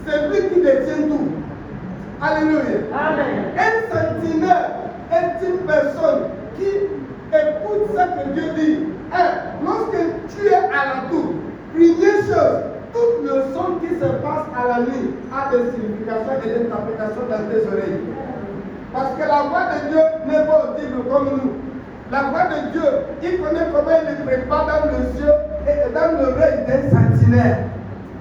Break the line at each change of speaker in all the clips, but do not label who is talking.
C'est lui qui détient tout. Alléluia.
Amen.
Un sentinelle est une personne qui écoute ce que Dieu dit. Lorsque tu es à la tour, première chose, tout le son qui se passe à la nuit a des significations et des interprétations dans tes oreilles. Parce que la voix de Dieu n'est pas audible comme nous. La voix de Dieu, il connaît comment il le prépare dans le ciel et dans l'oreille d'un sentinelle.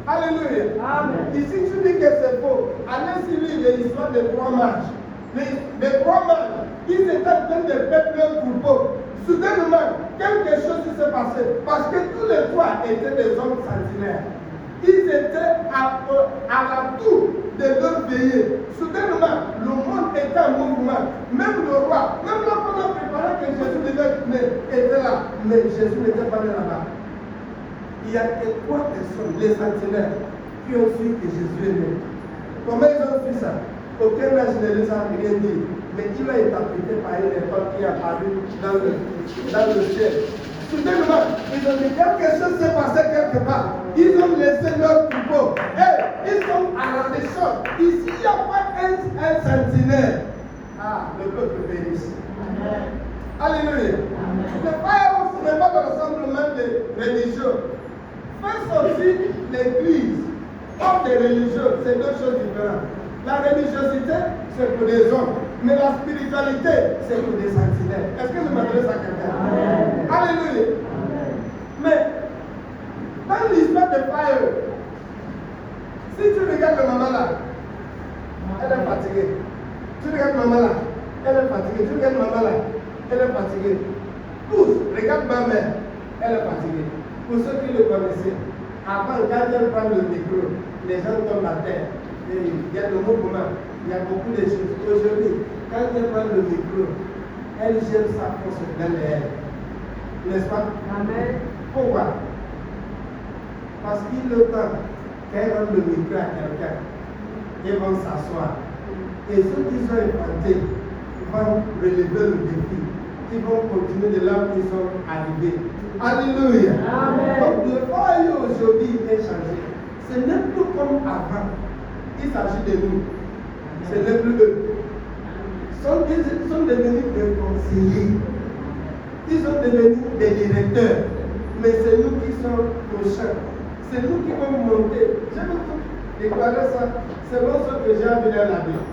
Alléluia.
Amen.
Ici, tu dis que c'est faux. Allez sur l'histoire des 3 mages. Les 3 mages, ils étaient en train de perdre leur troupeau. Soudainement, quelque chose s'est passé. Parce que tous les 3 étaient des hommes sentinelles. Ils étaient à la tour de leur veillée. Soudainement, le monde était en mouvement. Même le roi, même lorsqu'on a préparé que Jésus devait venir, était là. Mais Jésus n'était pas là-bas. Il y a que 3 personnes, les sentinelles, qui ont su que Jésus est né. Comment ils ont su ça? Aucun âge ne les a rien dit. Mais il a été interprété par une école qui a apparu dans le ciel. Soudainement, ils ont dit quelque chose s'est passé quelque part. Ils ont laissé leur troupeau. Et ils sont à la décharge. Ici, il n'y a pas un sentinelle. Ah, le peuple bénisse. Alléluia. Le Pharaon, ce n'est pas le rassemblement de religieux. Faire sortir l'église hors des religieux, c'est 2 choses différentes. La religiosité, c'est pour des hommes. Mais la spiritualité, c'est pour des sentinelles. Est-ce que je m'adresse à quelqu'un? Alléluia. Mais, dans l'histoire de Pharaon, si tu regardes maman là, elle est fatiguée. Tu regardes maman là, elle est fatiguée. Tu regardes maman là, elle est fatiguée. Tous, regarde ma mère, elle est fatiguée. Pour ceux qui le connaissaient, avant, quand elle prend le micro, les gens tombent à terre. Et il y a le mouvement, il y a beaucoup de choses. Aujourd'hui, quand elle prend le micro, elle gère sa force dans les airs. N'est-ce pas? Amen. Pourquoi? Parce qu'il le temps qu'elle rend le micro à quelqu'un, ils vont s'asseoir. Et ceux qui sont infantés vont relever le défi. Ils vont continuer de là où ils sont arrivés. Alléluia. Amen. Donc le foyer aujourd'hui est changé. Ce n'est plus comme avant. Il s'agit de nous. Ce n'est plus eux. Ils sont devenus des conseillers. Ils sont devenus des directeurs. Mais c'est nous qui sommes prochains. C'est nous qui vont monter. Je vais vous déclarer ça selon ce que j'ai vu dans la Bible.